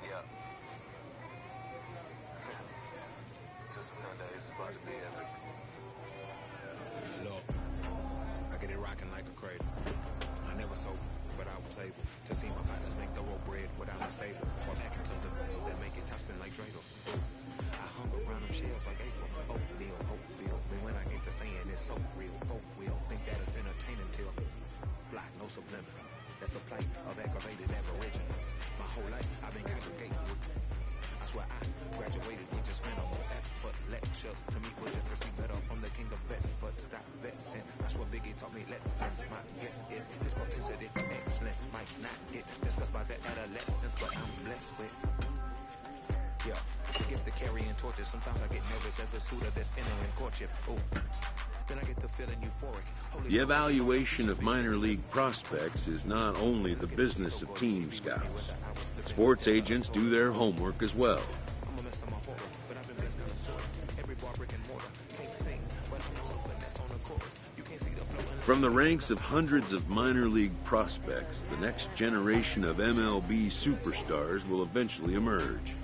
Yeah. Just a Sunday. It's about to be epic. Look, I get it rocking like a cradle. I never sold, but I was able to see my partners make thorough bread without a stable. Or packing something that make it top spin like Dreidel. I hung around them shells like April. Oatmeal, Oakville. But when I get to saying it's so real, folk will think that it's entertaining till fly, no subliminal. That's the plight of aggravated aboriginals. My whole life I've been congregating with. I swear I graduated with just minimal effort. Lectures to me was just to see better from the king of Bedford. Stop vexing. That's what Biggie taught me lessons. My guess is this propensity for excellence might not get discussed by the adolescents, but I'm blessed with. Yeah, the gift of carrying torches. Sometimes I get nervous as a suitor that's entering courtship. Oh, then I get to feeling euphoric. The evaluation of minor league prospects is not only the business of team scouts. Sports agents do their homework as well. From the ranks of hundreds of minor league prospects, the next generation of MLB superstars will eventually emerge.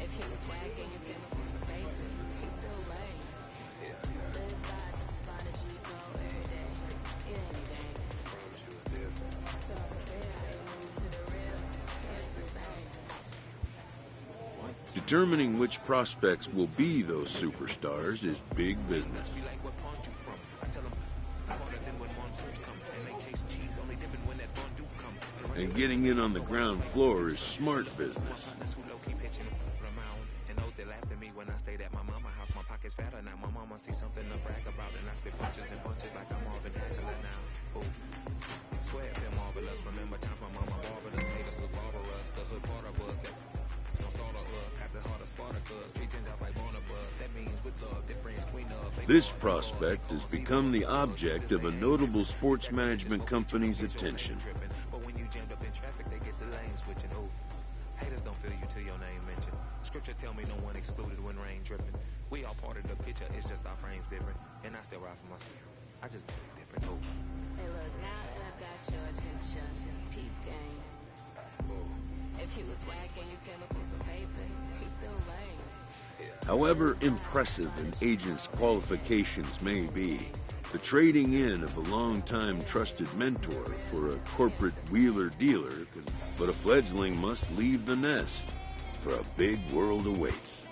Determining which prospects will be those superstars is big business. And getting in on the ground floor is smart business. This prospect has become the object of a notable sports management company's attention. But when you jammed up in traffic, they get the lane switching. Oh, haters don't feel you till your name mentioned. Scripture tell me no one excluded when rain dripping. We all part of the picture, it's just our frames different. And I still ride for my spirit. I just different. Oh. Hey, look, now that I've got your attention, peep game. Oh. If he was whacking, you came up with some paper, he's still lame. However impressive an agent's qualifications may be, the trading in of a long-time trusted mentor for a corporate wheeler-dealer can, but a fledgling must leave the nest, for a big world awaits.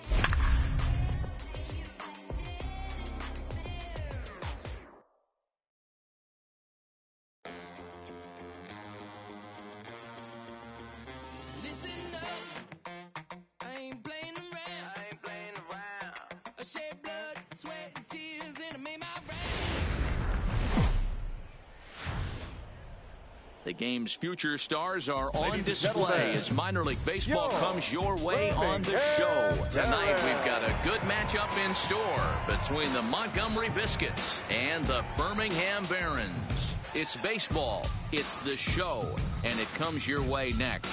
The game's future stars are on display as minor league baseball comes your way on the show. Tonight we've got a good matchup in store between the Montgomery Biscuits and the Birmingham Barons. It's baseball, it's the show, and it comes your way next.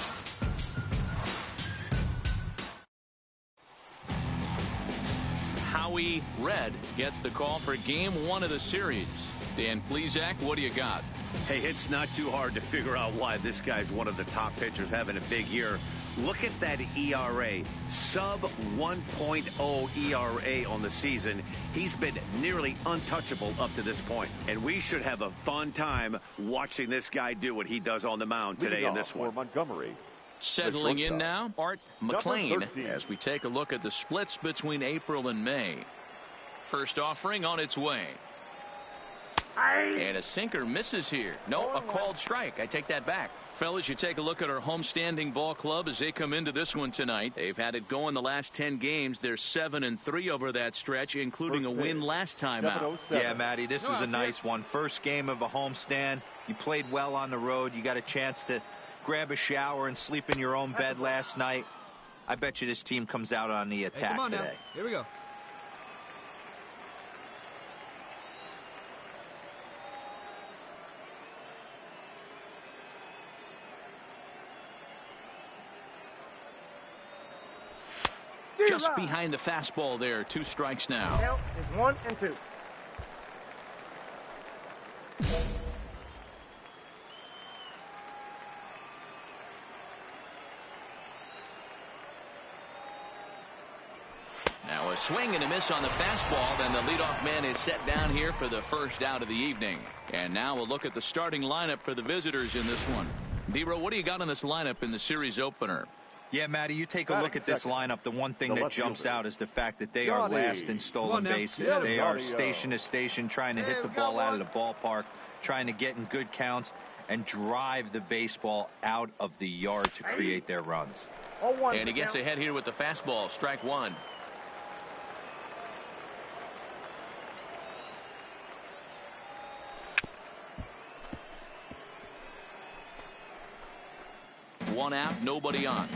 Howie Red gets the call for game one of the series. Dan Plesac, what do you got? Hey, it's not too hard to figure out why this guy's one of the top pitchers having a big year. Look at that ERA, sub 1.0 ERA on the season. He's been nearly untouchable up to this point. And we should have a fun time watching this guy do what he does on the mound today in this one. Montgomery. Settling in now, Art McLean, as we take a look at the splits between April and May. First offering on its way. And a sinker misses here. No, a called strike. I take that back. Fellas, you take a look at our homestanding ball club as they come into this one tonight. They've had it going the last 10 games. They're 7-3 over that stretch, including a win last time out. Yeah, Matty, this is a nice one. First game of a homestand. You played well on the road. You got a chance to grab a shower and sleep in your own bed last night. I bet you this team comes out on the attack today. Now. Here we go. Just behind the fastball there. 2 strikes now. Count is 1-2. Now a swing and a miss on the fastball. Then the leadoff man is set down here for the first out of the evening. And now we'll look at the starting lineup for the visitors in this one. D-Row, what do you got on this lineup in the series opener? Yeah, Matty, you take a look at this lineup. The one thing that jumps out is the fact that they are last in stolen bases. They are station to station trying to hit the ball out of the ballpark, trying to get in good counts and drive the baseball out of the yard to create their runs. And he gets ahead here with the fastball. Strike one. One out, nobody on.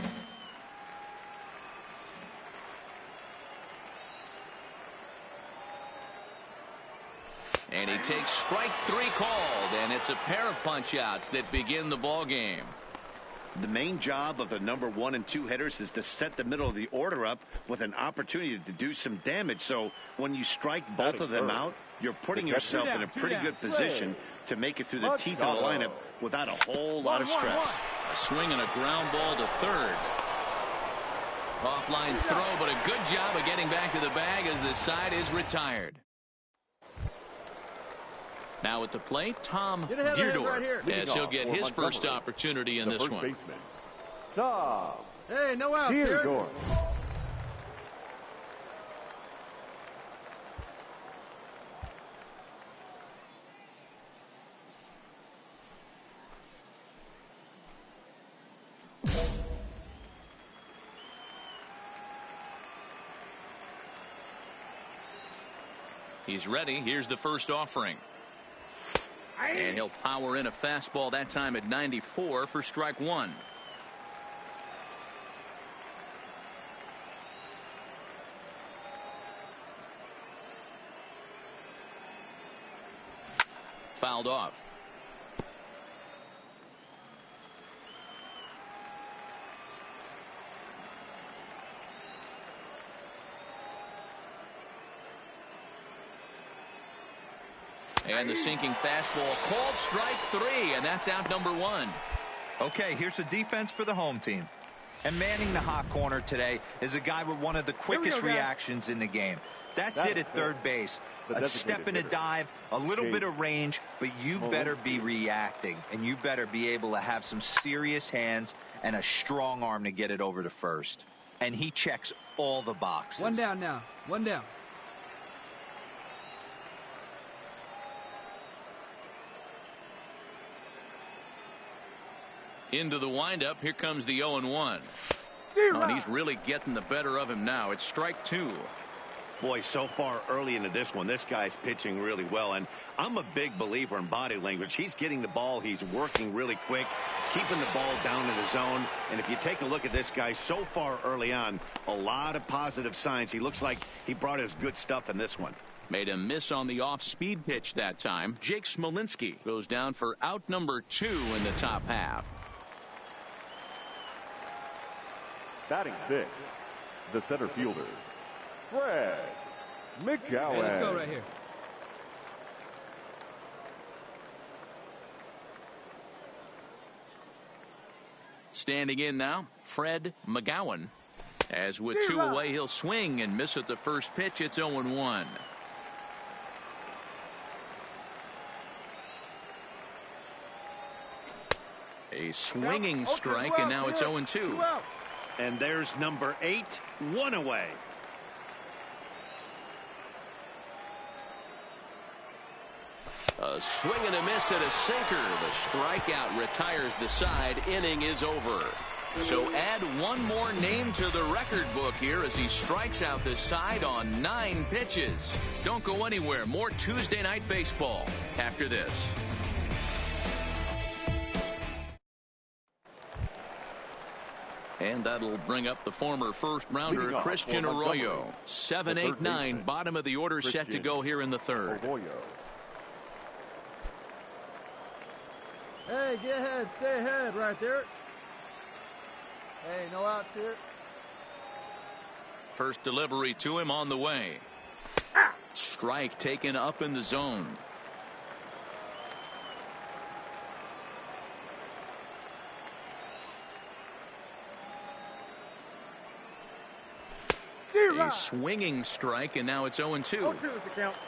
And he takes strike three called, and it's a pair of punch-outs that begin the ball game. The main job of the number 1 and 2 hitters is to set the middle of the order up with an opportunity to do some damage. So when you strike both of them out, you're putting yourself in a pretty good position to make it through the teeth of the lineup without a whole lot of stress. A swing and a ground ball to third. Offline throw, but a good job of getting back to the bag as the side is retired. Now at the plate, Tom Deardorff, as he'll get his first opportunity in this one. Hey, no outs here. He's ready. Here's the first offering. And he'll power in a fastball that time at 94 for strike one. Fouled off. And the sinking fastball called strike three, and that's out number one. Okay, here's the defense for the home team. And manning the hot corner today is a guy with one of the quickest reactions in the game. That's it at third base. A step and a dive, a little bit of range, but you better be reacting, and you better be able to have some serious hands and a strong arm to get it over to first. And he checks all the boxes. One down now. One down. Into the windup. Here comes the 0-1. And he's really getting the better of him now. It's strike two. Boy, so far early into this one, this guy's pitching really well. And I'm a big believer in body language. He's getting the ball. He's working really quick, keeping the ball down in the zone. And if you take a look at this guy so far early on, a lot of positive signs. He looks like he brought his good stuff in this one. Made a miss on the off-speed pitch that time. Jake Smolinski goes down for out number 2 in the top half. Batting 6, the center fielder, Fred McGowan. Hey, let's go right here. Standing in now, Fred McGowan. As with 2 away, he'll swing and miss at the first pitch. It's 0-1. A swinging strike, and now it's 0-2. And there's number 8, 1 away. A swing and a miss at a sinker. The strikeout retires the side. Inning is over. So add one more name to the record book here as he strikes out the side on 9 pitches. Don't go anywhere. More Tuesday Night Baseball after this. And that'll bring up the former first-rounder Christian Arroyo. 7, 8, 9, bottom of the order set to go here in the third. Hey, get ahead. Stay ahead right there. Hey, no outs here. First delivery to him on the way. Strike taken up in the zone. A swinging strike, and now it's 0-2.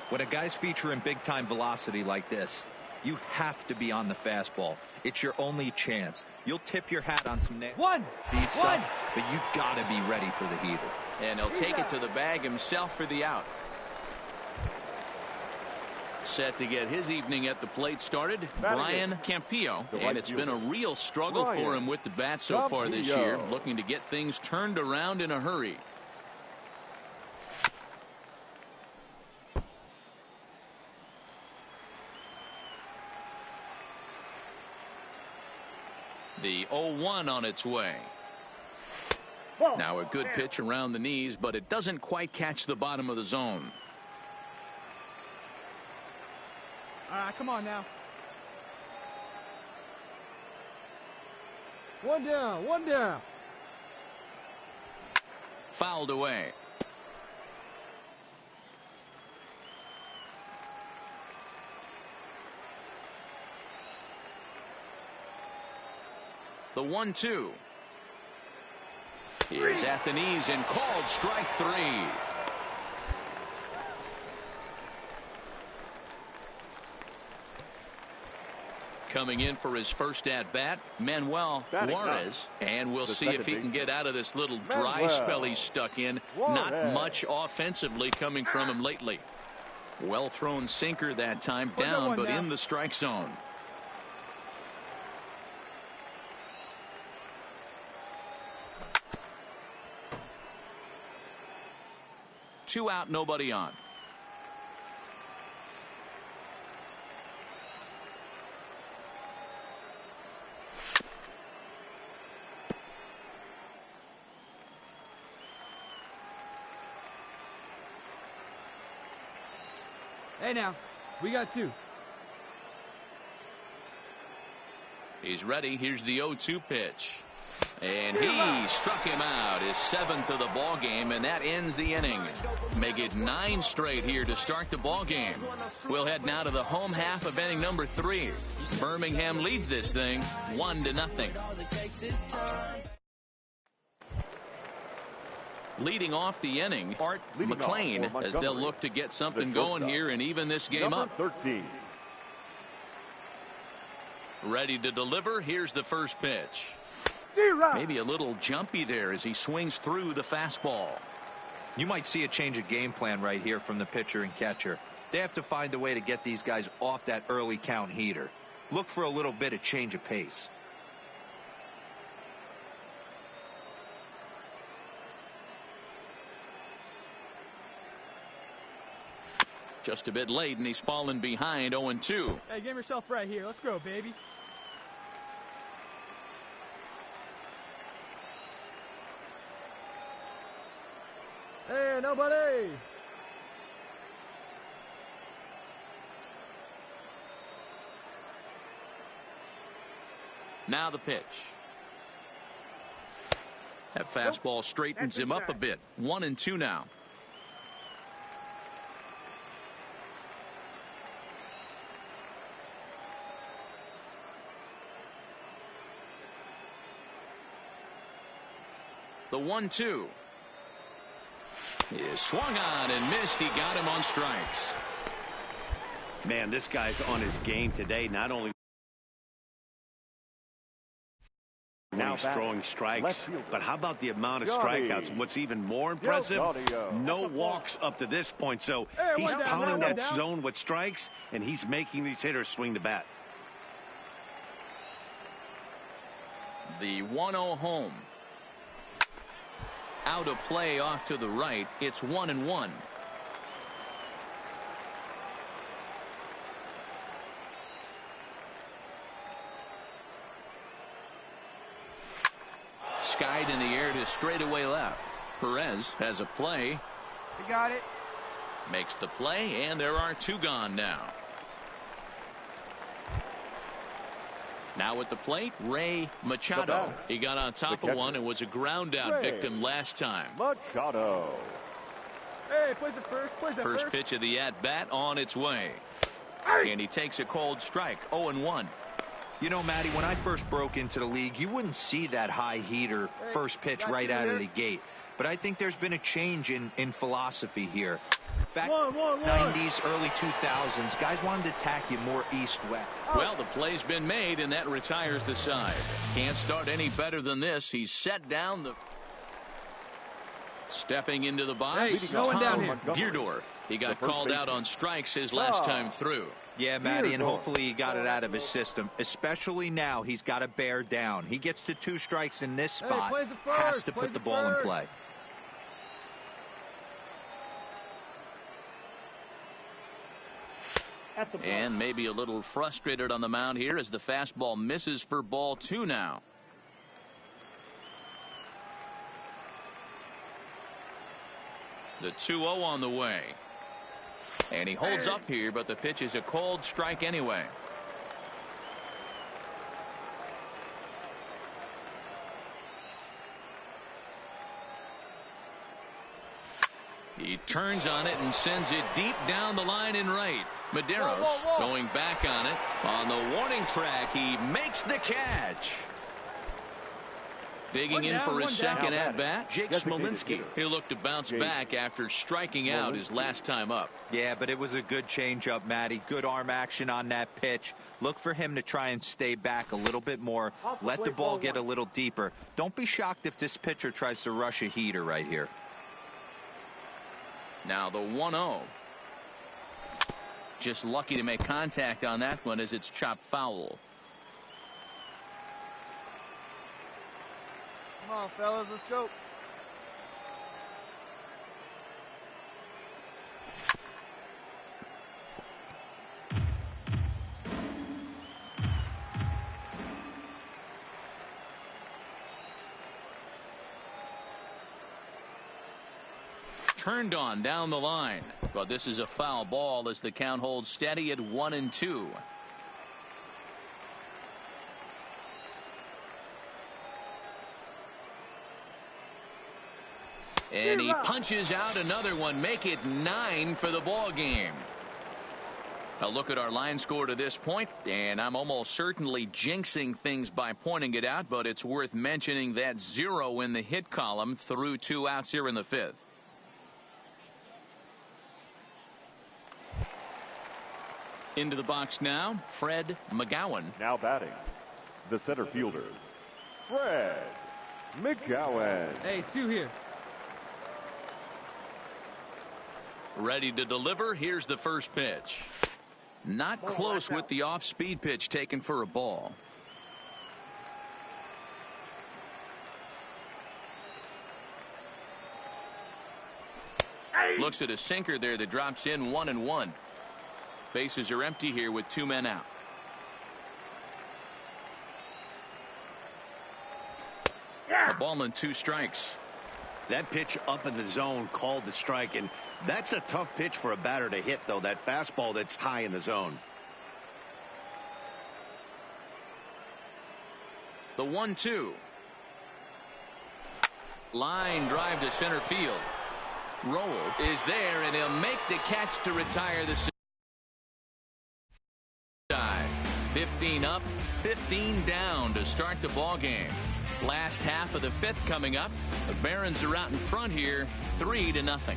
When a guy's featuring big-time velocity like this, you have to be on the fastball. It's your only chance. You'll tip your hat on some speed stuff, but you got to be ready for the heater. And he'll take it to the bag himself for the out. Set to get his evening at the plate started, Brian Campillo. And it's been a real struggle for him with the bat so far this year, looking to get things turned around in a hurry. The 0-1 on its way. Now a good pitch around the knees, but it doesn't quite catch the bottom of the zone. Come on now. One down. Fouled away. The 1-2 is at the knees and called strike 3. Coming in for his first at-bat, Manuel Juarez. And we'll see if he can get out of this little dry spell he's stuck in. Not much offensively coming from him lately. Well thrown sinker that time, down but in the strike zone. Two out, nobody on. Hey now, we got 2. He's ready. Here's the 0-2 pitch. And he struck him out, his 7th of the ball game, and that ends the inning. Make it 9 straight here to start the ball game. We'll head now to the home half of inning number 3. Birmingham leads this thing 1-0. Leading off the inning, Art McLean, as they'll look to get something going here and even this game up. 13. Ready to deliver. Here's the first pitch. Maybe a little jumpy there as he swings through the fastball. You might see a change of game plan right here from the pitcher and catcher. They have to find a way to get these guys off that early count heater. Look for a little bit of change of pace. Just a bit late, and he's fallen behind 0-2. Hey, get yourself right here. Let's go, baby. Hey, nobody. Now the pitch. That fastball straightens him up a bit. 1-2 now. The 1-2 is swung on and missed. He got him on strikes. Man, this guy's on his game today. Not only now he's throwing strikes, but how about the amount of strikeouts? What's even more impressive, no walks up to this point. So he's pounding that zone with strikes, and he's making these hitters swing the bat. The 1-0 home. Out of play off to the right. It's 1-1. Skied in the air to straightaway left. Perez has a play. You got it. Makes the play, and there are 2 gone now. Now at the plate, Ray Machado. He got on top of one and was a ground out victim last time. Machado. Hey, plays it first. First pitch of the at-bat on its way. And he takes a cold strike, 0-1. You know, Matty, when I first broke into the league, you wouldn't see that high heater first pitch right out of the gate. but I think there's been a change in philosophy here. Back 90s, early 2000s, guys wanted to attack you more east-west. Well, the play's been made, and that retires the side. Can't start any better than this. He's set down the... Stepping into the box, Hey, no one down here. Deerdorf. He got called out on strikes his last time through. Yeah, Matty, and hopefully he got it out of his system. Especially now, he's got to bear down. He gets to 2 strikes in this spot, has to put the ball in play. And maybe a little frustrated on the mound here as the fastball misses for ball 2 now. The 2-0 on the way. And he holds up here, but the pitch is a cold strike anyway. He turns on it and sends it deep down the line in right. Medeiros going back on it. On the warning track, he makes the catch. Digging in for his second at-bat, Jake Smolinski. He'll look to bounce back after striking out his last time up. Yeah, but it was a good changeup, Matty. Good arm action on that pitch. Look for him to try and stay back a little bit more. Let the ball get a little deeper. Don't be shocked if this pitcher tries to rush a heater right here. Now the 1-0. Just lucky to make contact on that one as it's chopped foul. Come on, fellas, let's go. Turned on down the line, but this is a foul ball as the count holds steady at 1-2. And he punches out another one, make it 9 for the ball game. A look at our line score to this point, and I'm almost certainly jinxing things by pointing it out, but it's worth mentioning that 0 in the hit column through 2 outs here in the 5th. Into the box now, Fred McGowan. Now batting, the center fielder, Fred McGowan. Hey, 2 here. Ready to deliver. Here's the first pitch. Not close with the off-speed pitch taken for a ball. Looks at a sinker there that drops in 1-1. Bases are empty here with 2 men out. A ball and 2 strikes. That pitch up in the zone called the strike, and that's a tough pitch for a batter to hit, though, that fastball that's high in the zone. The 1-2. Line drive to center field. Roll is there, and he'll make the catch to retire the side. 15 up, 15 down to start the ball game. Last half of the 5th coming up. The Barons are out in front here, 3-0.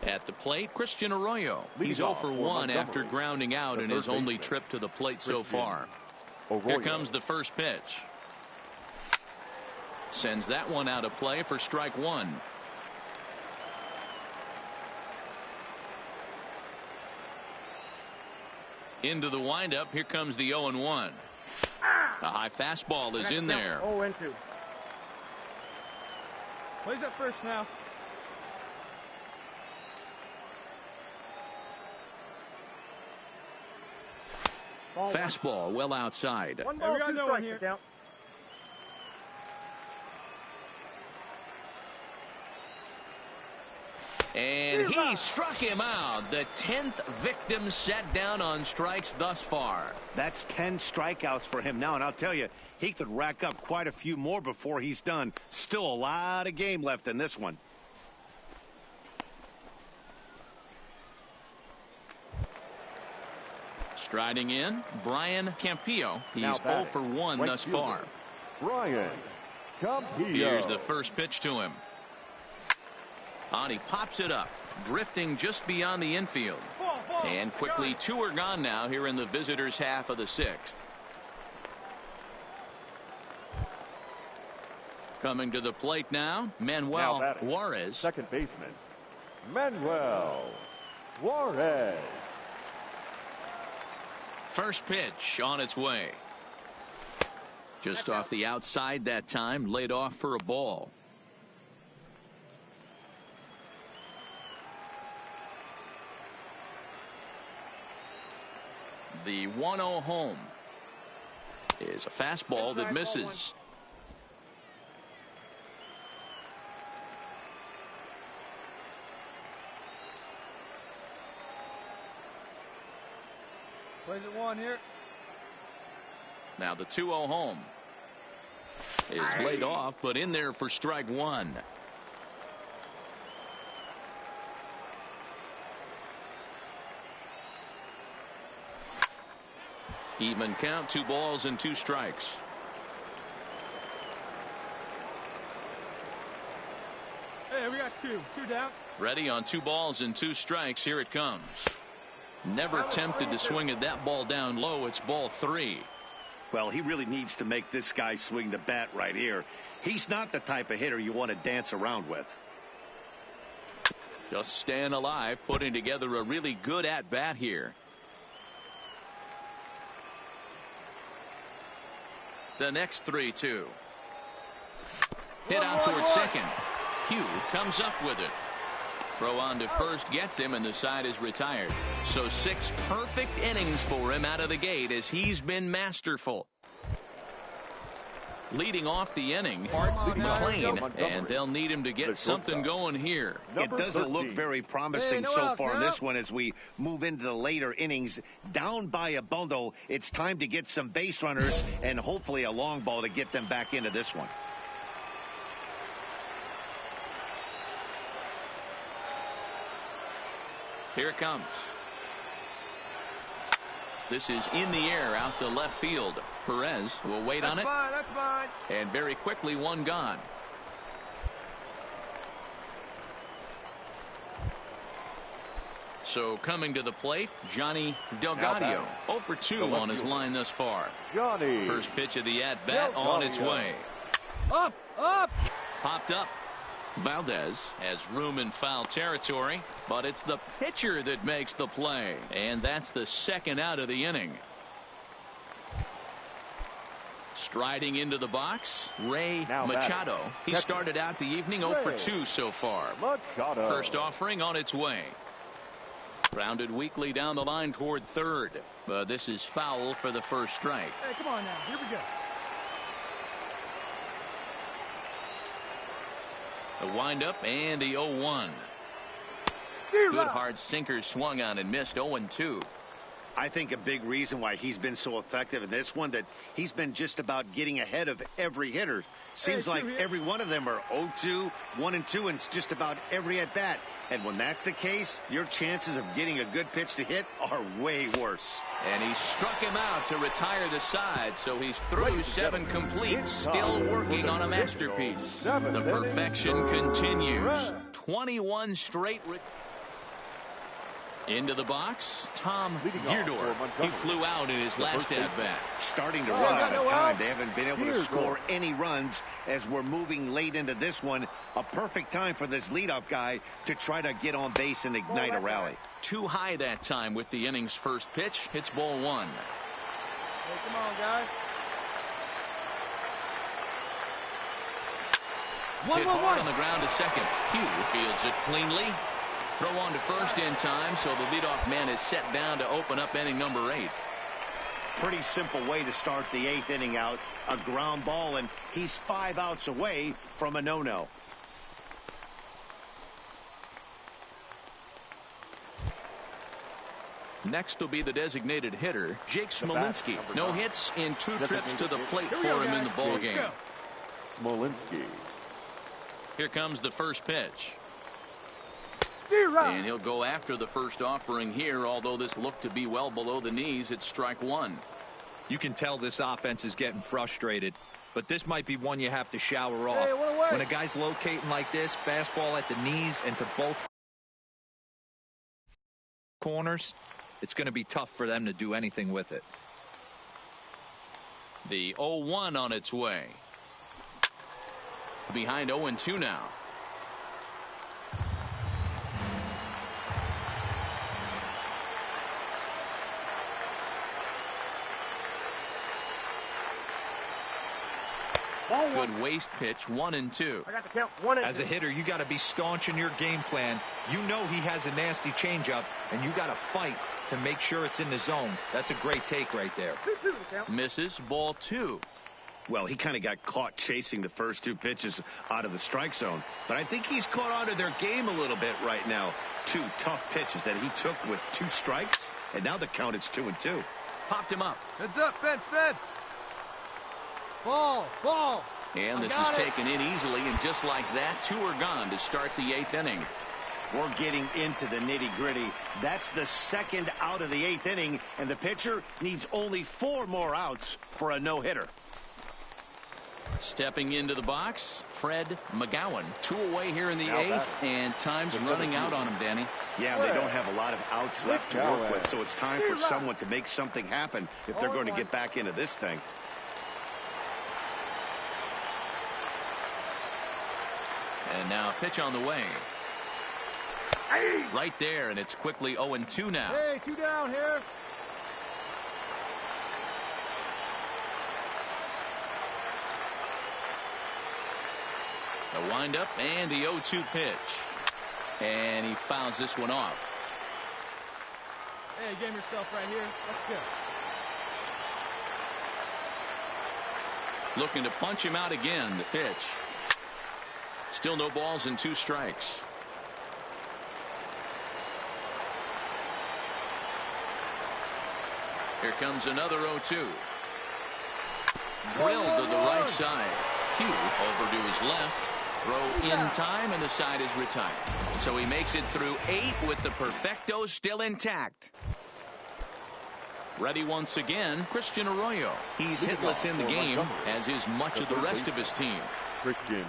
At the plate, Christian Arroyo. He's 0 for 1 after grounding out in his only trip to the plate so far. Here comes the first pitch. Sends that one out of play for strike 1. Into the windup. Here comes the 0-1. A high fastball is in there. 0-2. Plays up first now. Fastball well outside. We got no one here. And he struck him out. The 10th victim set down on strikes thus far. That's 10 strikeouts for him now, and I'll tell you, he could rack up quite a few more before he's done. Still a lot of game left in this one. Striding in, Brian Campillo. He's 0 for 1 thus far. Brian Campillo. Here's the first pitch to him. And he pops it up, drifting just beyond the infield. And quickly 2 are gone now here in the visitors' half of the 6th. Coming to the plate now, Manuel Juarez. Second baseman, Manuel Juarez. First pitch on its way. Just off the outside that time, laid off for a ball. The 1-0 home is a fastball that misses. Plays it 1 here. Now the 2-0 home is laid off, but in there for strike 1. Even count, 2 balls and 2 strikes. Hey, we got 2 down. Ready on 2 balls and 2 strikes. Here it comes. Never tempted to swing at that ball down low. It's ball 3. Well, he really needs to make this guy swing the bat right here. He's not the type of hitter you want to dance around with. Just staying alive, putting together a really good at bat here. The next 3-2. Hit out towards second. Hugh comes up with it. Throw on to first gets him, and the side is retired. So 6 perfect innings for him out of the gate as he's been masterful. Leading off the inning, McLean, and they'll need him to get something going here. It doesn't look very promising so far in this one as we move into the later innings. Down by a bundle, it's time to get some base runners and hopefully a long ball to get them back into this one. Here it comes. This is in the air out to left field. Perez will wait on it. That's fine. And very quickly 1 gone. So coming to the plate, Johnny Delgado. 0 for 2 on his line thus far. Johnny. First pitch of the at-bat on its way. Up. Popped up. Valdez has room in foul territory, but it's the pitcher that makes the play, and that's the second out of the inning. Striding into the box, Ray Machado. He started out the evening 0 for 2 so far. Machado. First offering on its way. Grounded weakly down the line toward third, but this is foul for the first strike. Hey, come on now. Here we go. The windup and the 0-1. Good hard sinker swung on and missed. 0-2. I think a big reason why he's been so effective in this one, that he's been just about getting ahead of every hitter. Seems like every one of them are 0-2, 1-2, and it's just about every at bat. And when that's the case, your chances of getting a good pitch to hit are way worse. And he struck him out to retire the side, so he's through 7 complete, still working on a masterpiece. The perfection continues. 21 straight. Into the box, Tom Deardorff. He flew out in his last at-bat. Starting to run out of time. They haven't been able to score any runs as we're moving late into this one. A perfect time for this leadoff guy to try to get on base and ignite a rally. Too high that time with the inning's first pitch. Hits ball 1. Hey, come on, guys. Hit hard on the ground to second. Hugh fields it cleanly. Throw on to first in time, so the leadoff man is set down to open up inning number 8. Pretty simple way to start the 8th inning out. A ground ball, and he's 5 outs away from a no-no. Next will be the designated hitter, Jake Smolinski. No hits in 2 trips to the plate for him in the ballgame. Smolinski. Here comes the first pitch. And he'll go after the first offering here, although this looked to be well below the knees. It's strike 1. You can tell this offense is getting frustrated. but this might be one you have to shower off. Hey, when a guy's locating like this, fastball at the knees and to both corners, it's going to be tough for them to do anything with it. The 0-1 on its way. Behind 0-2 now. Good waste pitch, 1-2. I got the count. 1-2. As a hitter, you got to be staunch in your game plan. You know he has a nasty changeup, and you got to fight to make sure it's in the zone. That's a great take right there. Misses, ball 2. Well, he kind of got caught chasing the first 2 pitches out of the strike zone. But I think he's caught on to their game a little bit right now. 2 tough pitches that he took with 2 strikes, and now the count is 2-2. Popped him up. Heads up, fence. Ball. And this is taken in easily, and just like that, 2 are gone to start the 8th inning. We're getting into the nitty-gritty. That's the 2nd out of the 8th inning, and the pitcher needs only 4 more outs for a no-hitter. Stepping into the box, Fred McGowan. 2 away here in the 8th, and time's running out on him, Danny. Yeah, they don't have a lot of outs left to work with, so it's time for someone to make something happen if they're going to get back into this thing. And now pitch on the way. Right there, and it's quickly 0-2 now. Hey, 2 down here. The windup and the 0-2 pitch. And he fouls this one off. Hey, game yourself right here. Let's go. Looking to punch him out again. The pitch. Still no balls and 2 strikes. Here comes another 0-2. Drilled to the right side. Hugh over to his left. Throw in time, and the side is retired. So he makes it through 8 with the perfecto still intact. Ready once again, Christian Arroyo. He's hitless in the game, as is much of the rest of his team. Christian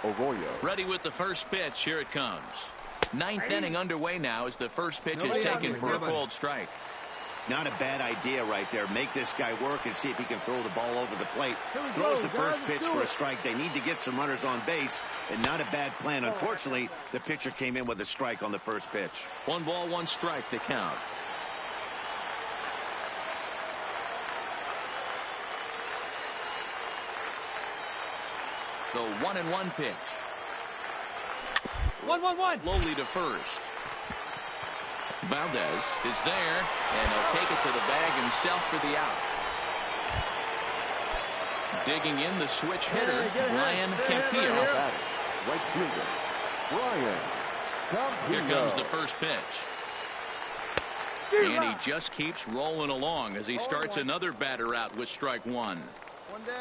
Arroyo. Ready with the first pitch. Here it comes. 9th inning underway now as the first pitch is taken for a called strike. Not a bad idea right there. Make this guy work and see if he can throw the ball over the plate. Throws the first pitch for a strike. They need to get some runners on base, and not a bad plan. Unfortunately, the pitcher came in with a strike on the first pitch. 1 ball, 1 strike to count. The 1-1 pitch. 1-1-1. Lowly to first. Valdez is there, and he'll take it to the bag himself for the out. Digging in the switch hitter, Ryan Campillo. Right fielder, Ryan Campillo. Here comes the first pitch. And he just keeps rolling along as he starts another batter out with strike 1.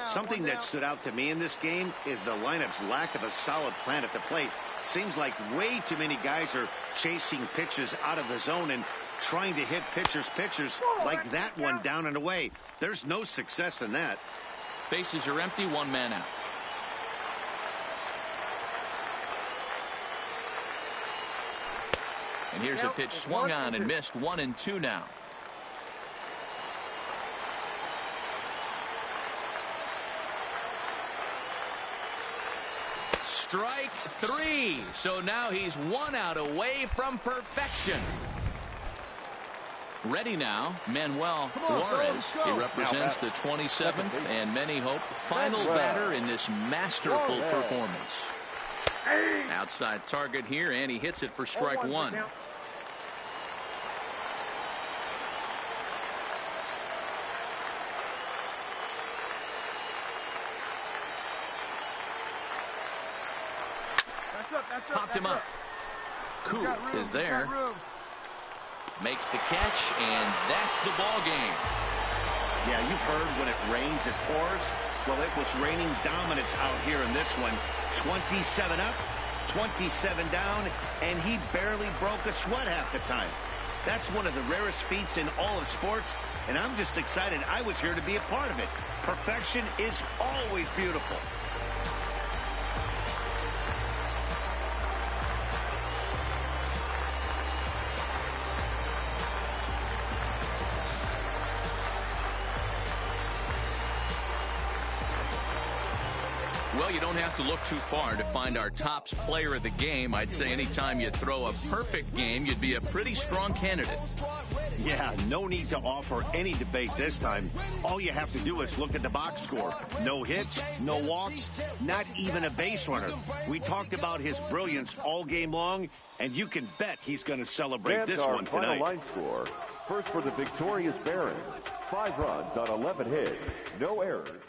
Something that stood out to me in this game is the lineup's lack of a solid plan at the plate. Seems like way too many guys are chasing pitches out of the zone and trying to hit pitchers like that one down and away. There's no success in that. Bases are empty, 1 man out. And here's a pitch swung on and missed. 1-2 now. Strike 3. So now he's 1 out away from perfection. Ready now, Manuel Juarez. He represents the 27th and many hope final batter in this masterful performance. Outside target here, and he hits it for strike 1. Popped him up. Cool is there. Makes the catch, and that's the ball game. Yeah, you've heard when it rains, it pours. Well, it was raining dominance out here in this one. 27 up, 27 down, and he barely broke a sweat half the time. That's one of the rarest feats in all of sports, and I'm just excited I was here to be a part of it. Perfection is always beautiful. Well, you don't have to look too far to find our top player of the game. I'd say anytime you throw a perfect game, you'd be a pretty strong candidate. Yeah, no need to offer any debate this time. All you have to do is look at the box score. No hits, no walks, not even a base runner. We talked about his brilliance all game long, and you can bet he's going to celebrate this one tonight. Final line score. First for the victorious Barons. 5 runs on 11 hits. No errors.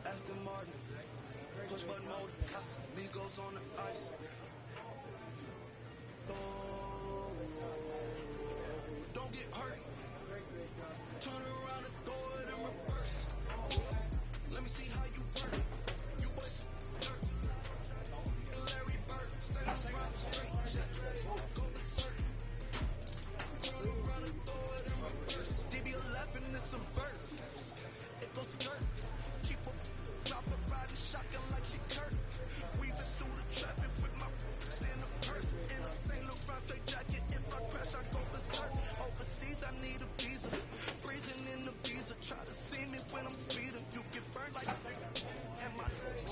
Aston Martin, push button mode, Migos on the ice. Don't get hurt. Turn around and throw it in reverse. Let me see how you work. You was dirt. Larry Bird, say no run straight. Check. Go berserk. Turn around and throw it in reverse. DB11 is some verse. It goes skirt. Keep a drop a riding shotgun like she Kurt. Weaving through the traffic with my in the purse. In a St. Laurent straight jacket. If I crash, I go berserk. Overseas, I need a visa. Breezing in the visa. Try to see me when I'm speeding. You get burned like and my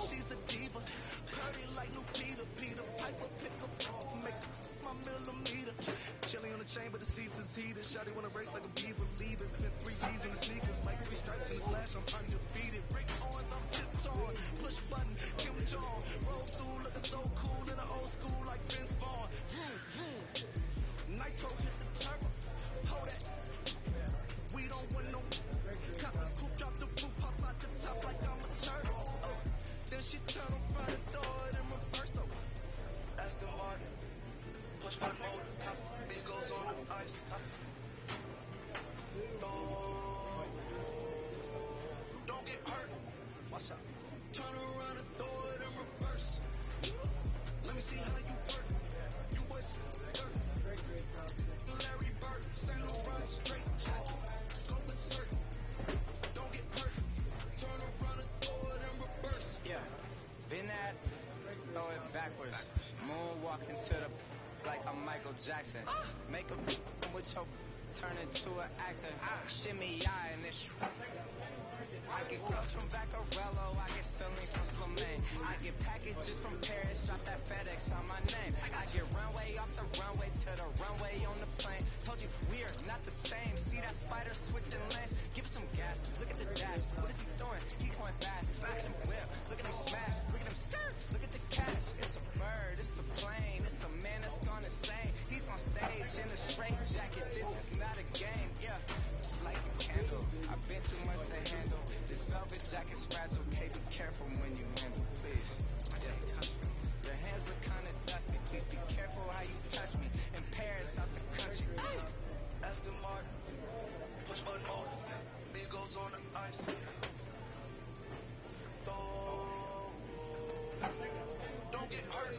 she's a diva. Purdy like new Peter. Peter Piper pick up, make my millimeter. Chilling on the chain, but the seats is heated. Shawty wanna race like a beaver. Leader. Spent 3 G's on the sneakers. Like 3 stripes in the slash. I'm undefeated. Break arms, I'm tiptoeing. Push button, Kim Jong. Roll through, looking so cool in the old school like Vince Vaughn. Vroom, vroom. Nitro hit the turbo. Hold that. We don't want no. Cop the coupe, drop the roof, pop out the top like I'm a turtle. Then she turn around and throw it in reverse though. Aston Martin. Push my motor. Migos on the ice. Don't get hurt. Watch out. Turn around and throw it in reverse. Let me see how you work. You was dirt. Larry Bird, St. Laurent straight jacket. Go berserk. Don't get hurt. Turn around and throw it in reverse. Yeah. Been at, throw it backwards. Moonwalking to the like I'm Michael Jackson. Make a with your turn into an actor. Shimmy eye and this. I get clothes from Vaccarello, I get ceilings from Slimane. I get packages from Paris, drop that FedEx on my name. I get runway off the runway to the runway on the plane. Told you we are not the same. See that spider switching lanes? Give it some gas. Look at the dash. What is he doing? He going fast. Look at him whip. Look at him smash. Look at him skirt. Look at the cash. It's a bird. It's a plane. It's a man that's gone insane. He's on stage in a straight jacket. This is not a game. Yeah. Like a candle. I've been too much to handle. This velvet jacket's fragile. Okay, be careful when you handle, please. Yeah. Your hands look kinda dusty. Please be careful how you touch me. In Paris, out the country. Aston Martin. Push button motor. Migos on the ice. Don't get hurt.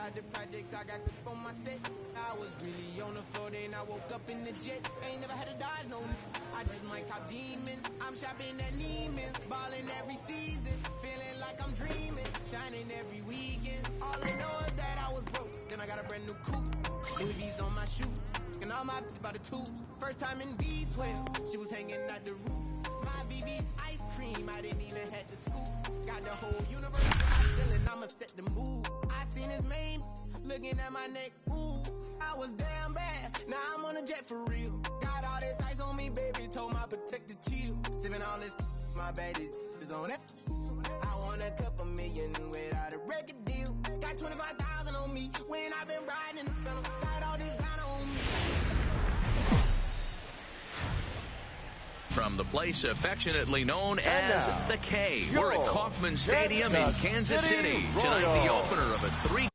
out the projects, I got grip on my set. I was really on the floor, then I woke up in the jet. Ain't never had a dodge, no. I just might cop demon. I'm shopping at Neiman, balling every season, feeling like I'm dreaming, shining every weekend. All I know is that I was broke, then I got a brand new coupe. Louis V's on my shoes, and all my about the tubes. First time in B12, she was hanging at the roof. My BB's ice cream, I didn't even have to scoop. Got the whole universe when I'm chillin', I'ma set the mood. I seen his mane, looking at my neck, ooh. I was damn bad, now I'm on a jet for real. Got all this ice on me, baby, told my protector chill. Sippin' all this, my bad is on that. I want a couple million without a record deal. Got 25,000 on me when I've been riding in the film. Got all this line on me. From the place affectionately known as the K, we're at Kauffman Stadium in Kansas City. Tonight, the opener of a 3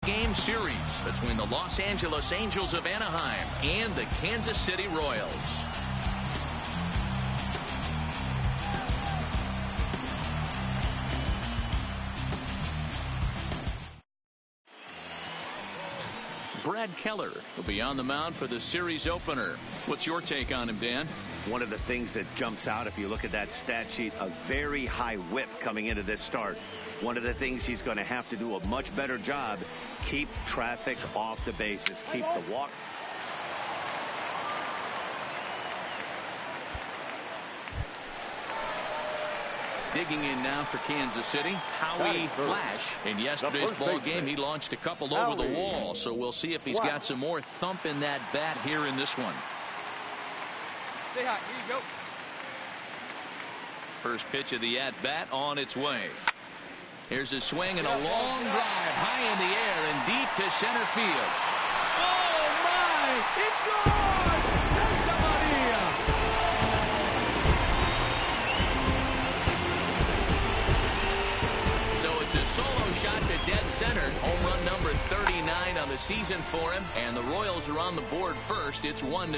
game series between the Los Angeles Angels of Anaheim and the Kansas City Royals. Brad Keller will be on the mound for the series opener. What's your take on him, Dan? One of the things that jumps out, if you look at that stat sheet, a very high whip coming into this start. One of the things he's going to have to do a much better job, keep traffic off the bases, keep the walk. Digging in now for Kansas City, Howie Flash. In yesterday's ball game, he launched a couple over the wall, so we'll see if he's got some more thump in that bat here in this one. Stay hot. Here you go. First pitch of the at-bat on its way. Here's a swing and a long drive high in the air and deep to center field. Oh, my! It's gone! Santa Maria! So it's a solo shot to dead center. Home run number 39 on the season for him. And the Royals are on the board first. It's 1-0.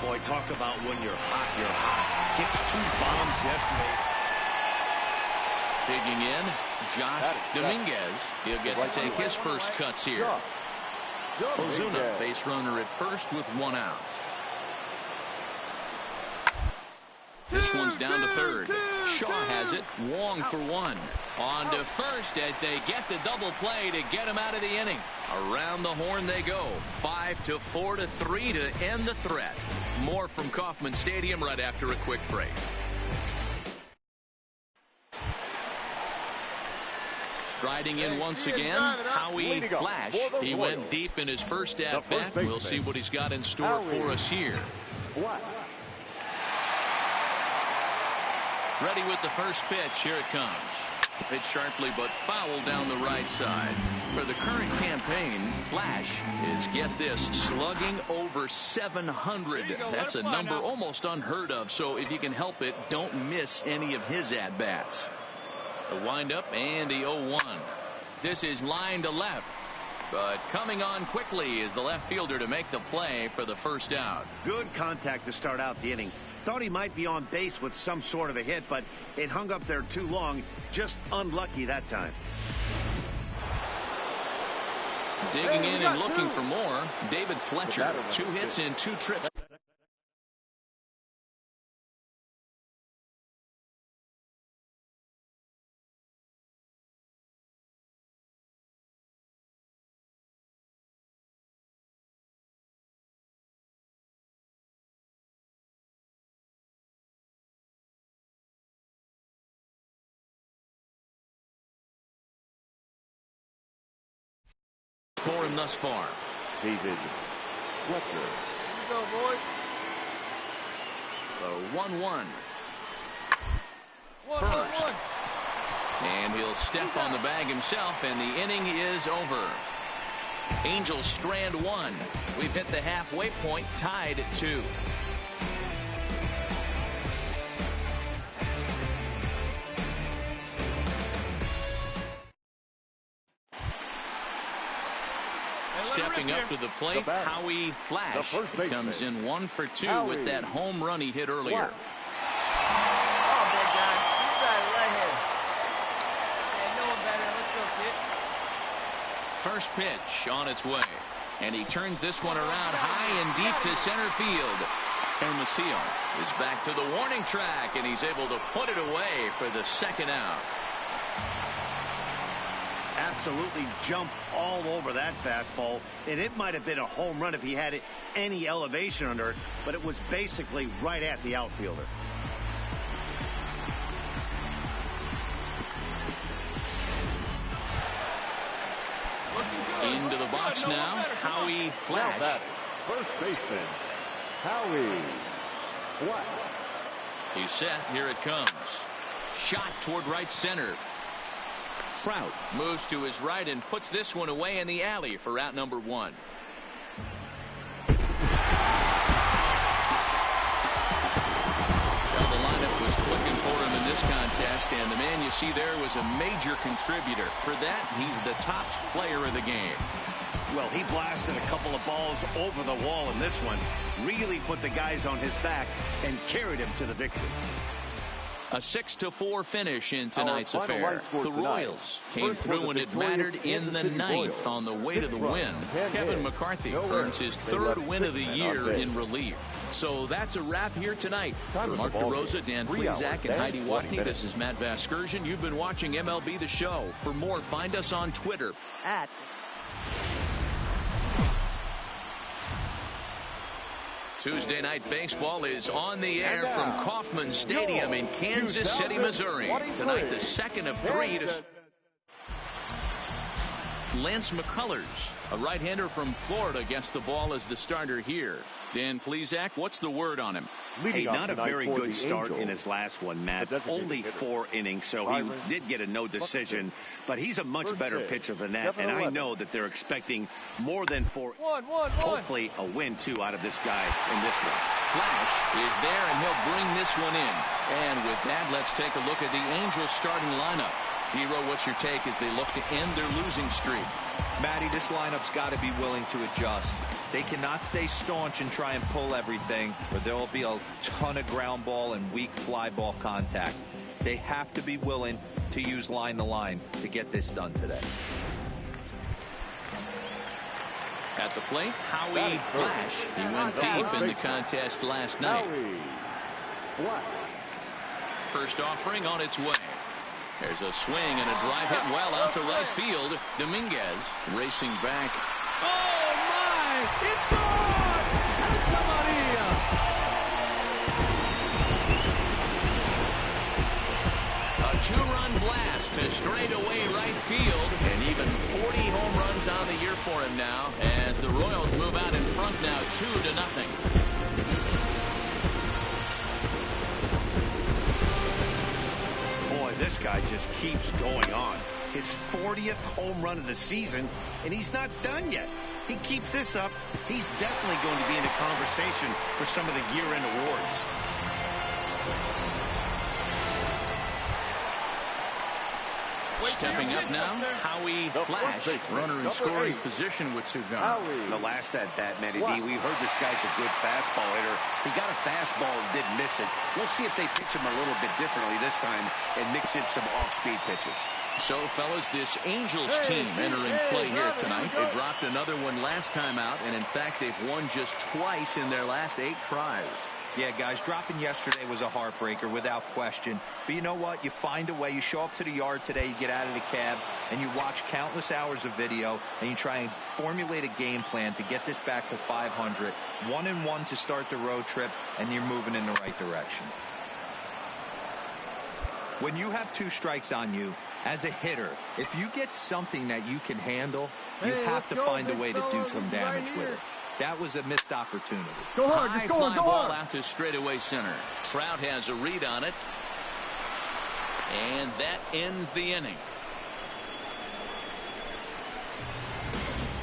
Boy, talk about when you're hot, you're hot. Hits 2 bombs yesterday. Digging in, Josh Dominguez. He'll get to take his first cuts here. Ozuna, base runner at first with 1 out. This one's down to third. Shaw has it. Wong for 1. On to first as they get the double play to get him out of the inning. Around the horn they go. 5-4 to 3 to end the threat. More from Kauffman Stadium right after a quick break. Striding in once again, Howie Flash. He went deep in his first at-bat. We'll see what he's got in store for us here. Ready with the first pitch. Here it comes. Hit sharply but foul down the right side. For the current campaign, Flash is, get this, slugging over 700. That's a number almost unheard of. So if you can help it, don't miss any of his at-bats. The windup and the 0-1. This is line to left. But coming on quickly is the left fielder to make the play for the first out. Good contact to start out the inning. Thought he might be on base with some sort of a hit, but it hung up there too long. Just unlucky that time. Digging in and looking for more. David Fletcher, 2 hits in 2 trips. For him thus far. David Fletcher. Here we go, boys. The 1-1. First. And he'll step on the bag himself, and the inning is over. Angels strand 1. We've hit the halfway point, tied at 2. Stepping up to the plate, Howie Flash comes in 1 for 2 with that home run he hit earlier. Oh, big guy. You got it right here. Ain't no one better. Let's go, kid. First pitch on its way. And he turns this one around high and deep to center field. And Maciel is back to the warning track, and he's able to put it away for the second out. Absolutely jumped all over that fastball, and it might have been a home run if he had any elevation under it, but it was basically right at the outfielder. Into the box now, Howie Flash. First baseman, Howie Flash. He's set. Here it comes. Shot toward right center. Trout moves to his right and puts this one away in the alley for out number 1. Well, the lineup was clicking for him in this contest, and the man you see there was a major contributor. For that, he's the top player of the game. Well, he blasted a couple of balls over the wall in this one, really put the guys on his back and carried him to the victory. A 6-4 finish in tonight's affair. The Royals came through when it mattered in the 9th on the way to the win. Kevin McCarthy earns his 3rd win of the year in relief. So that's a wrap here tonight. For Mark DeRosa, Dan Plesac, and Heidi Watney, this is Matt Vasgersian. You've been watching MLB The Show. For more, find us on Twitter at Tuesday Night Baseball is on the air from Kauffman Stadium in Kansas City, Missouri. Tonight, the second of 3 to Lance McCullers, a right-hander from Florida, gets the ball as the starter here. Dan Plesac, what's the word on him? Hey, not a very good start in his last one, Matt. Only 4 innings, so he did get a no decision. But he's a much better pitcher than that, and I know that they're expecting more than 4. Hopefully a win, too, out of this guy in this one. Flash is there, and he'll bring this one in. And with that, let's take a look at the Angels starting lineup. Hero, what's your take as they look to end their losing streak? Matty, this lineup's got to be willing to adjust. They cannot stay staunch and try and pull everything, or there will be a ton of ground ball and weak fly ball contact. They have to be willing to use line to line to get this done today. At the plate, Howie Flash. He went deep in the contest last night. First offering on its way. There's a swing and a drive hit well out to right field. Dominguez racing back. Oh, my! It's gone! Santa Maria! A 2-run blast to straightaway right field. And even 40 home runs on the year for him now as the Royals move out in front now 2-0. this guy just keeps going on. His 40th home run of the season, and he's not done yet. He keeps this up, he's definitely going to be in a conversation for some of the year-end awards. Stepping up now, Howie Flash, runner in scoring position with two guns. The last at bat, Matty D, we heard this guy's a good fastball hitter. He got a fastball and did miss it. We'll see if they pitch him a little bit differently this time and mix in some off-speed pitches. So, fellas, this Angels team entering play here tonight. They dropped another one last time out, and in fact, they've won just twice in their last 8 tries. Yeah, guys, dropping yesterday was a heartbreaker without question. But you know what? You find a way. You show up to the yard today, you get out of the cab, and you watch countless hours of video, and you try and formulate a game plan to get this back to 500. 1-1 to start the road trip, and you're moving in the right direction. When you have 2 strikes on you, as a hitter, if you get something that you can handle, you have to find a way to do some damage with it. That was a missed opportunity. Go hard, high fly ball out to straightaway center. Trout has a read on it. And that ends the inning.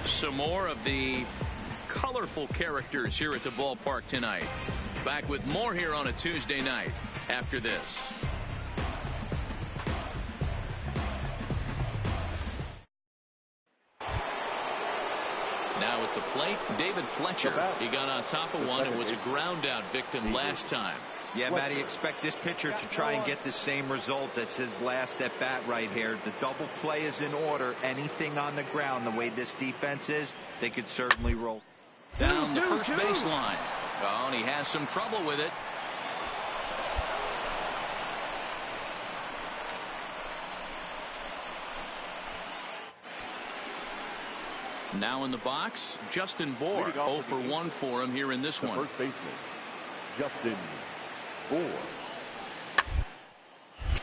Some more of the colorful characters here at the ballpark tonight. Back with more here on a Tuesday night after this. Now at the plate, David Fletcher. He got on top of one and was a ground out victim last time. Yeah, Matty, expect this pitcher to try and get the same result as his last at bat right here. The double play is in order. Anything on the ground, the way this defense is, they could certainly roll. Down the first baseline. Oh, and he has some trouble with it. Now in the box, Justin Bohr. 0 for 1 for him here in this one. First baseman, Justin Bohr.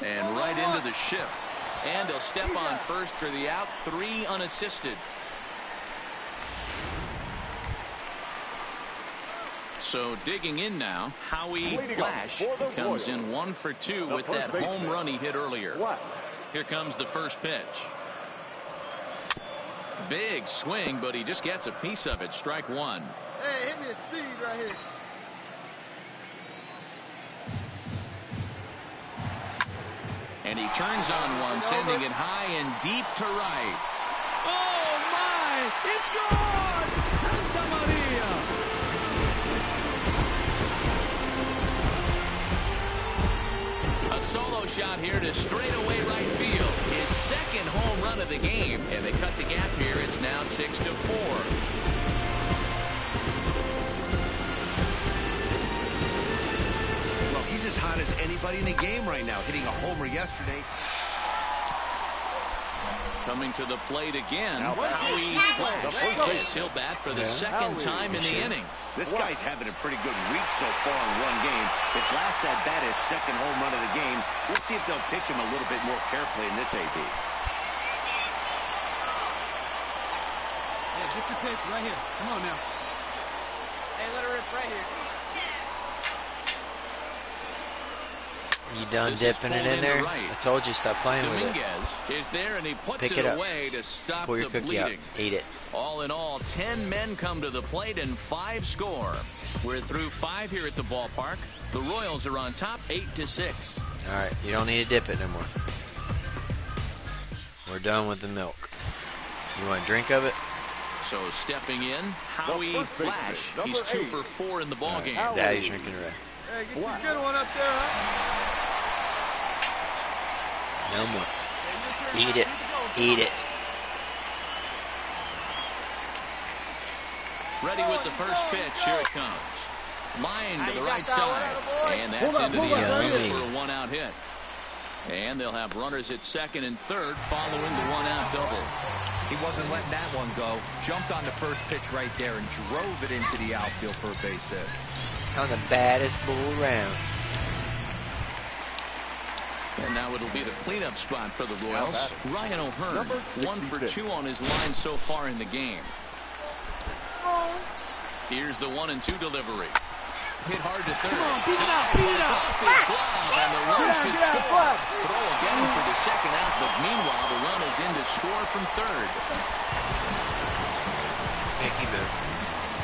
And right into the shift. And he'll step on first for the out. 3 unassisted. So digging in now, Howie Flash comes in 1 for 2 with that home run he hit earlier. Here comes the first pitch. Big swing, but he just gets a piece of it. Strike 1. Hey, hit me a seed right here. And he turns on one, sending it high and deep to right. Oh, my! It's gone! Santa Maria! A solo shot here to straightaway right field. His second home run of the game, and they cut the gap here. It's now 6-4. He's as hot as anybody in the game right now, hitting a homer yesterday. Coming to the plate again, Howie Flash. He'll bat for the second time in the inning. This guy's having a pretty good week so far in one game. His last at bat, his second home run of the game. We'll see if they'll pitch him a little bit more carefully in this AB. Hey, get your pitch right here. Come on now. Hey, let her rip right here. You done dipping it in there? Right. I told you stop playing with it. Is there and he puts Pick it it up. away to stop Pull your the cookie out. bleeding. Eat it. All in all, 10 men come to the plate and 5 score. We're through 5 here at the ballpark. The Royals are on top 8-6. All right, you don't need to dip it no more. We're done with the milk. You want a drink of it? So stepping in, Howie Flash. He's 2 for 4 in the ball game. Daddy's drinking the rest. Hey, get you a good one up there, huh? No more. Eat it. Eat it. Ready with the first pitch. Here it comes. Line to the right side. And that's into the outfield for a 1-out hit. And they'll have runners at second and third following the 1-out double. He wasn't letting that one go. Jumped on the first pitch right there and drove it into the outfield for a base hit. On the baddest bull around. And now it'll be the cleanup spot for the Royals. Ryan O'Hearn, 1 for 2 on his line so far in the game. Here's the 1-2 delivery. Hit hard to third. Come on, beat it out, beat it out. And the run should Get out, score. Throw again for the second out, but meanwhile the run is in to score from third. Mickey move.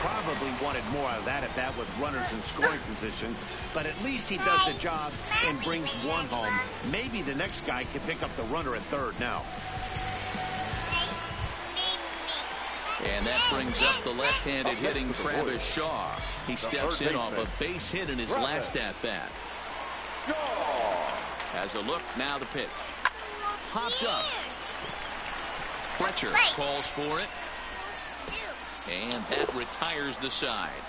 Probably wanted more out of that if that was runners in scoring position, but at least he does the job and brings one home. Maybe the next guy can pick up the runner at third now. And that brings up the left-handed hitting Travis Shaw. He steps in off a base hit in his last at-bat. Has a look, now the pitch. Popped up. Fletcher calls for it. And that retires the side.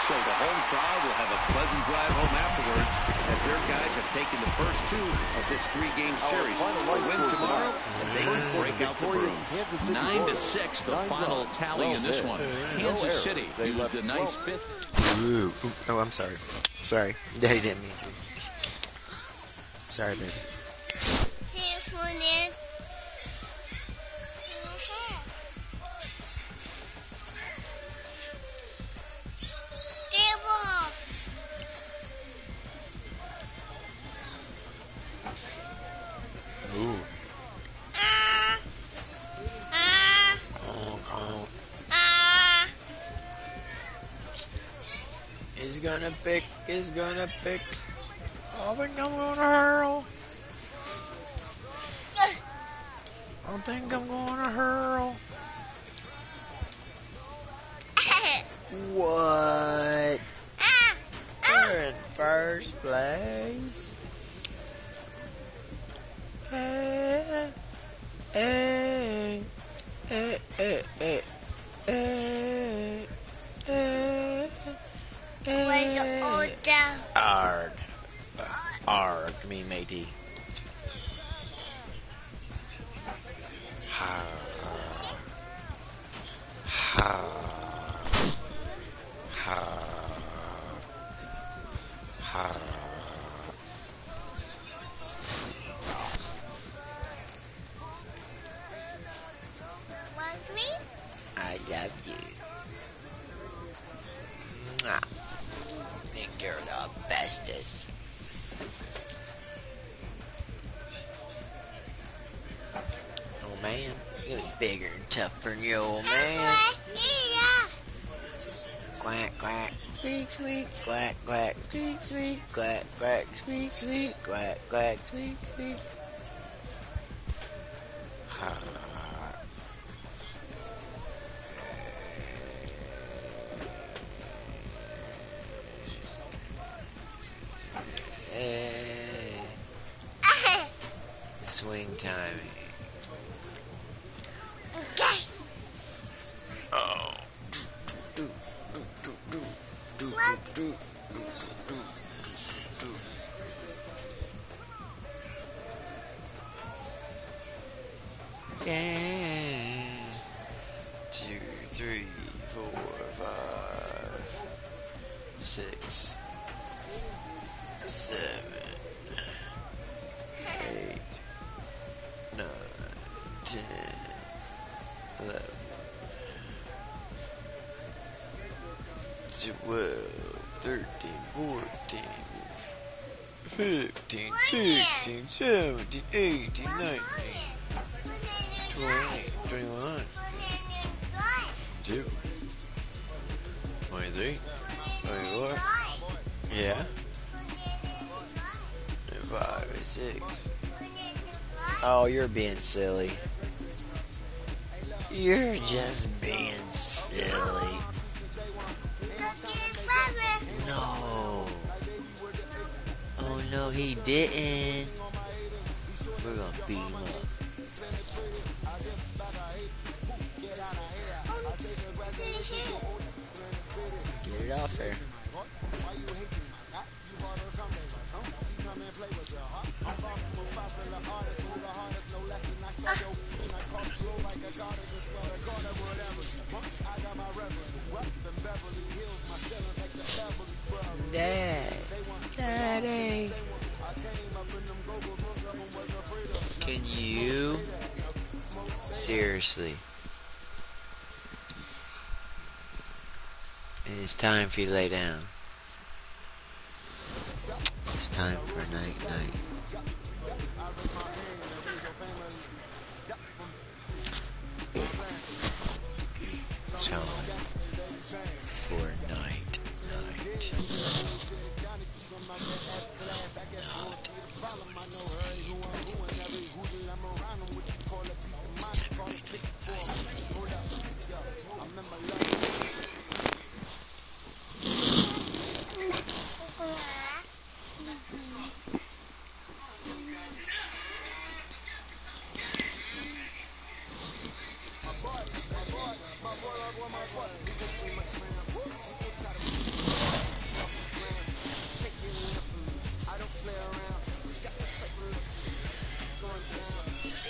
So the home crowd will have a pleasant drive home afterwards as their guys have taken the first two of this three-game series. They'll win tomorrow, and they can break out the brooms. 9-6, the final tally in this one. Kansas City used a nice fifth. Ooh. Oh, I'm sorry. Sorry. Daddy didn't mean to. Sorry, baby. Ooh. He's gonna pick. He's gonna pick. I think I'm gonna hurl. I think I'm gonna hurl. What? We're in first place. Hey, hey, hey, hey, hey, hey, hey. Where's your old dog? Arg. Arg, me matey. Ha. Ha. Ha. Ha. Want me? I love you. Mwah. Think you're the bestest. Oh man, you look bigger and tougher than your old man. Quack, quack, squeak, squeak, quack, quack, squeak, squeak, quack, quack, squeak, squeak, quack, quack, squeak, squeak. Ha. Swing timing. Okay. Oh. Yeah. 2, 3, 4, 5, 6, 7, 8, 9, 10, 11, 12, 13, 14, 15, 16, 17, 18, 19, 20, 21, 22, 23, 24, yeah, 5, 6. Oh, you're being silly. You're just being silly. No. Oh no, he didn't. We're gonna beat him up. Get it off there. Dad. Daddy. Can you seriously And it's time for you to lay down. It's time for night night. Time for night night.